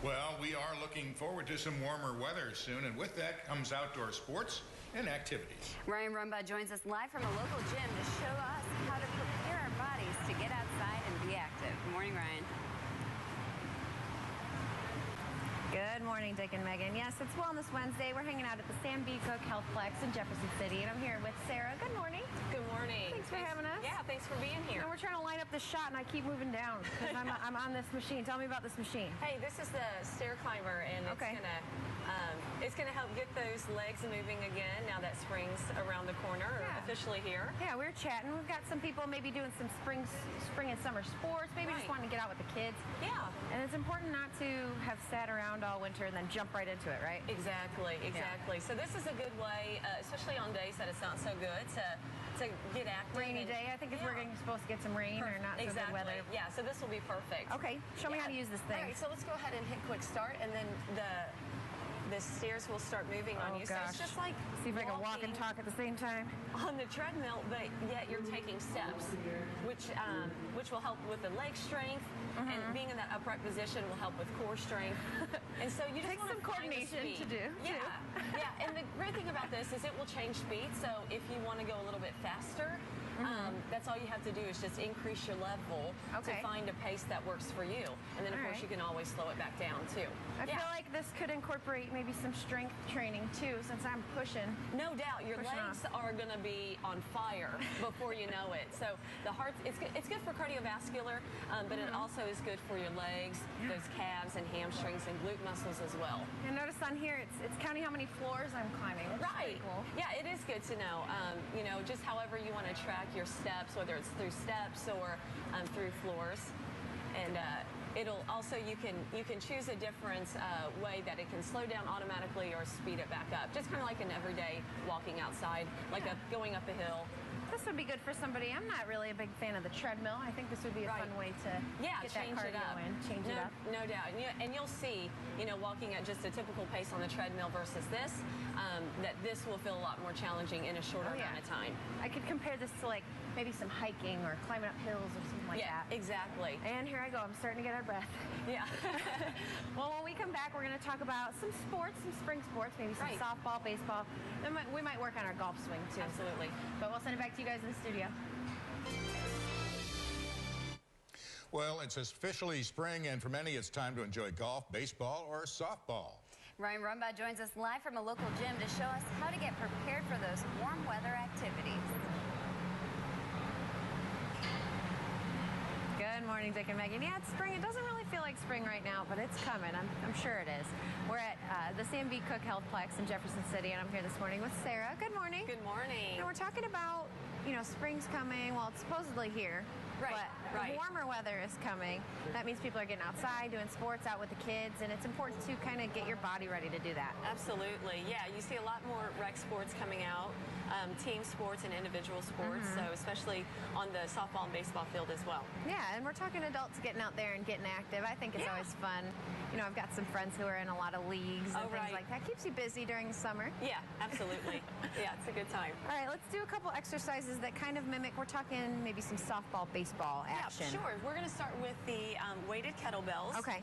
Well, we are looking forward to some warmer weather soon, and with that comes outdoor sports and activities. Ryan Rumbaugh joins us live from a local gym to show us how to prepare our bodies to get outside and be active. Good morning, Ryan. Good morning, Dick and Megan. Yes, it's Wellness Wednesday. We're hanging out at the Sam B. Cook Healthplex in Jefferson City, and I'm here with Sarah. Good morning. Good morning. Thanks for having us. Yeah, thanks for being here. And we're trying to line up the shot, and I keep moving down because I'm on this machine. Tell me about this machine. Hey, this is the stair climber, and it's gonna help get those legs moving again now that spring's around the corner, or officially here. Yeah, we're chatting. We've got some people maybe doing some spring and summer sports, maybe just wanting to get out with the kids. Yeah. And it's important not to have sat around all winter and then jump right into it, right? Exactly. Yeah. So this is a good way, especially on days that it's not so good, to get active. Rainy day, I think we're supposed to get some rain or not so good weather. Yeah, so this will be perfect. Okay, show me how to use this thing. All right, so let's go ahead and hit quick start, and then the stairs will start moving on you. Gosh. So it's just like see if I can walk and talk at the same time. On the treadmill, but yet you're taking steps, which will help with the leg strength, and being in that upright position will help with core strength. And so you just takes want some coordination to do. Yeah, yeah. And the great thing about this is it will change speed. So if you want to go a little bit faster, that's all you have to do is just increase your level to find a pace that works for you. And then of course you can always slow it back down too. I feel like this could incorporate maybe some strength training too, since I'm pushing. No doubt, your legs are going to be on fire before you know it. So the heart, it's good for cardiovascular, but it also is good for your legs, those calves and hamstrings and glute muscles as well. And notice on here, it's counting how many floors I'm climbing. Right. Cool. Yeah, it is good to know. You know, just however you want to track your steps, whether it's through steps or through floors. And it'll also, you can choose a different way that it can slow down automatically or speed it back up. Just kind of like an everyday walking outside, like going up a hill. This would be good for somebody. I'm not really a big fan of the treadmill. I think this would be a fun way to get that cardio in, change it up. No doubt. And you'll see, you know, walking at just a typical pace on the treadmill versus this, that this will feel a lot more challenging in a shorter amount of time. I could compare this to like maybe some hiking or climbing up hills or something like that. Yeah, exactly. And here I go. I'm starting to get our breath. Yeah. Well, when we come back, we're going to talk about some sports, some spring sports, maybe some softball, baseball. We might work on our golf swing too. Absolutely. But we'll send it back to you guys in the studio. Well, it's officially spring, and for many, it's time to enjoy golf, baseball, or softball. Ryan Rumbaugh joins us live from a local gym to show us how to get prepared for those warm weather activities. Good morning, Dick and Megan. Yeah, it's spring. It doesn't really feel like spring right now, but it's coming. I'm sure it is. We're at the Sam B. Cook Healthplex in Jefferson City, and I'm here this morning with Sarah. Good morning. Good morning. And we're talking about, you know, spring's coming. Well, it's supposedly here. But warmer weather is coming. That means people are getting outside, doing sports out with the kids, and it's important to kind of get your body ready to do that. Absolutely. Yeah, you see a lot more rec sports coming out, team sports and individual sports, so especially on the softball and baseball field as well. Yeah, and we're talking adults getting out there and getting active. I think it's always fun. You know, I've got some friends who are in a lot of leagues and things like that. Keeps you busy during the summer. Yeah, absolutely. Yeah, it's a good time. All right, let's do a couple exercises that kind of mimic, we're talking maybe some softball, baseball action. Yeah, sure. We're going to start with the weighted kettlebells. Okay.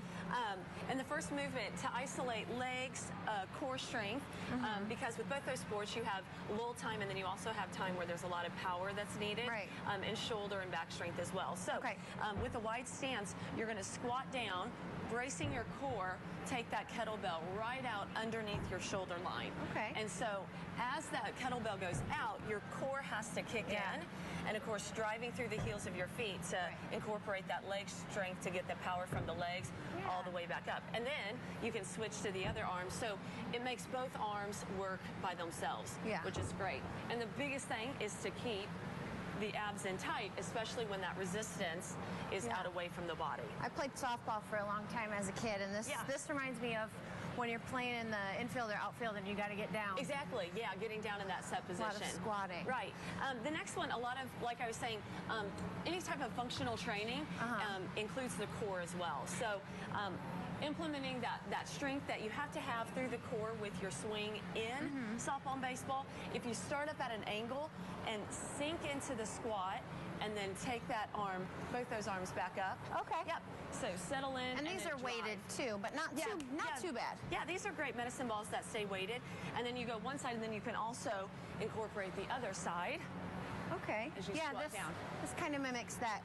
And the first movement to isolate legs, core strength, because with both those sports you have lull time and then you also have time where there's a lot of power that's needed, and shoulder and back strength as well. So with a wide stance, you're going to squat down, bracing your core, take that kettlebell right out underneath your shoulder line. Okay. And so as that kettlebell goes out, your core has to kick in, and of course driving through the heels of your feet to incorporate that leg strength to get the power from the legs all the way back up. And then you can switch to the other arm, so it makes both arms work by themselves, which is great. And the biggest thing is to keep the abs in tight, especially when that resistance is out away from the body. I played softball for a long time as a kid, and this reminds me of when you're playing in the infield or outfield and you got to get down. Exactly, yeah, getting down in that set position. A lot of squatting. Right. The next one, a lot of, like I was saying, any type of functional training includes the core as well. So implementing that strength that you have to have through the core with your swing in softball and baseball. If you start up at an angle and sink into the squat and then take that arm, both those arms back up. Okay. Yep. So settle in. And these are weighted too, but not too bad. Yeah, these are great medicine balls that stay weighted. And then you go one side, and then you can also incorporate the other side. Okay. As you squat down. This kind of mimics that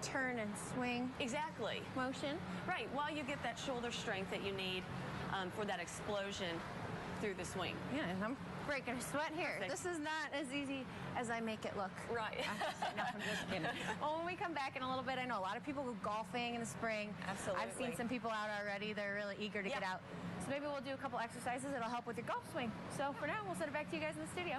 turn and swing. Exactly. Motion. Right. While you get that shoulder strength that you need for that explosion through the swing. Yeah, and I'm breaking a sweat here. Perfect. This is not as easy as I make it look. Right. No, I'm just kidding. Well, when we come back in a little bit, I know a lot of people go golfing in the spring. Absolutely. I've seen some people out already. They're really eager to get out. So maybe we'll do a couple exercises that'll help with your golf swing. So for now, we'll send it back to you guys in the studio.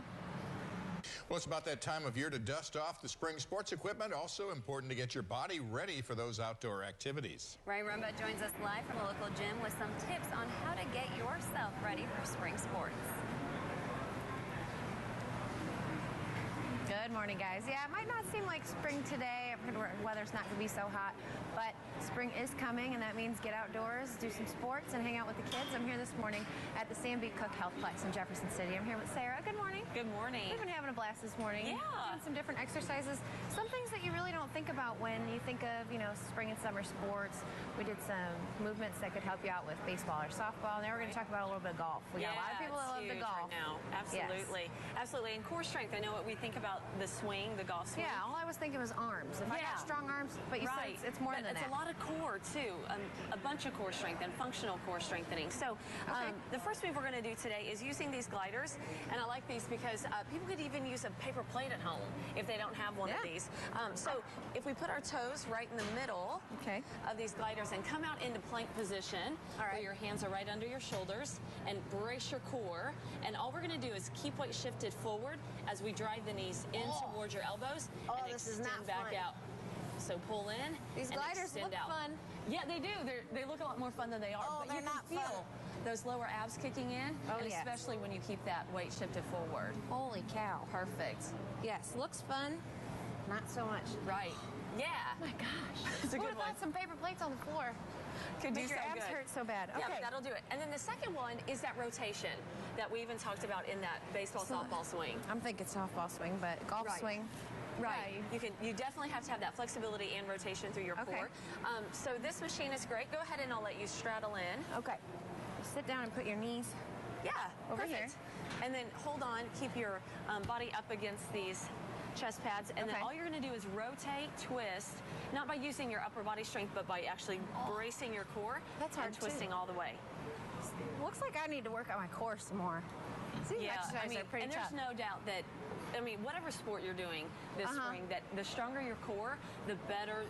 Well, it's about that time of year to dust off the spring sports equipment. Also important to get your body ready for those outdoor activities. Ryan Rumba joins us live from a local gym with some tips on how to get yourself ready for spring sports. Good morning, guys. Yeah, it might not seem like spring today. I've heard the weather's not going to be so hot, but spring is coming, and that means get outdoors, do some sports, and hang out with the kids. I'm here this morning at the Sam B. Cook Healthplex in Jefferson City. I'm here with Sarah. Good morning. Good morning. We've been having a blast this morning. Yeah. Doing some different exercises. Some things that you really don't think about when you think of, spring and summer sports. We did some movements that could help you out with baseball or softball. Now we're going to talk about a little bit of golf. We got a lot of people that love the golf. Right now. Absolutely. Yes. Absolutely. And core strength, I know what we think about the swing, the golf swing. Yeah, all I was thinking was arms. If I got strong arms, but you said it's more than that. It's a lot of core, too. A bunch of core strength and functional core strengthening. So the first move we're going to do today is using these gliders. And I like these because people could even use a paper plate at home if they don't have one of these. So if we put our toes right in the middle of these gliders and come out into plank position, where your hands are right under your shoulders, and brace your core. And all we're going to do is keep weight shifted forward as we drive the knees in towards your elbows and extend back out. So pull in. These gliders look fun. Yeah, they do. They look a lot more fun than they are. Oh, but you can feel those lower abs kicking in, and especially when you keep that weight shifted forward. Holy cow. Perfect. Yes, looks fun. Not so much. Right. Yeah. Oh my gosh. It's a good one. Without some paper plates on the floor. Could do your abs hurt so bad. Yeah, but that'll do it. And then the second one is that rotation that we even talked about in that baseball softball swing. I'm thinking softball swing, but golf swing. Right. Yeah, you definitely have to have that flexibility and rotation through your core. So this machine is great. Go ahead and I'll let you straddle in. Okay. Sit down and put your knees over here. And then hold on. Keep your body up against these chest pads. And then all you're going to do is rotate, twist, not by using your upper body strength, but by actually bracing your core and twisting all the way. Looks like I need to work on my core some more. These exercises are pretty tough. There's no doubt that, whatever sport you're doing this spring, that the stronger your core, the better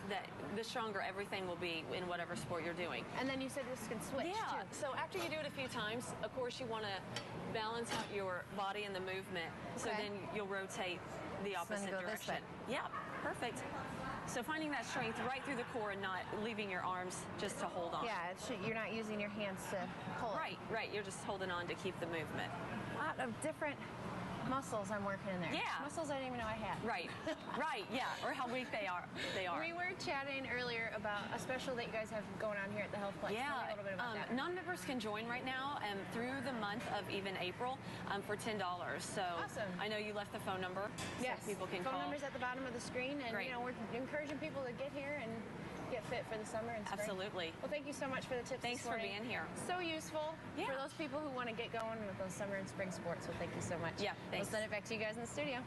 the stronger everything will be in whatever sport you're doing. And then you said this can switch too. So after you do it a few times, of course you want to balance out your body and the movement. So then you'll rotate the opposite direction. Yeah, perfect. So finding that strength right through the core and not leaving your arms just to hold on. Yeah, you're not using your hands to pull. Right. You're just holding on to keep the movement. A lot of different muscles I'm working in there. Yeah. Muscles I didn't even know I had. Right, yeah, or how weak they are. We were chatting earlier about a special that you guys have going on here at the Healthplex. Yeah. Tell me a little bit about that. Non-members can join right now through the month of even April for $10. So awesome. I know you left the phone number. Yes. So people can phone call. number's at the bottom of the screen, and we're encouraging people to get here and get fit for the summer and spring. Absolutely. Well, thank you so much for the tips. Thanks for being here. So useful for those people who want to get going with those summer and spring sports. So thank you so much. Yeah, thanks. We'll send it back to you guys in the studio.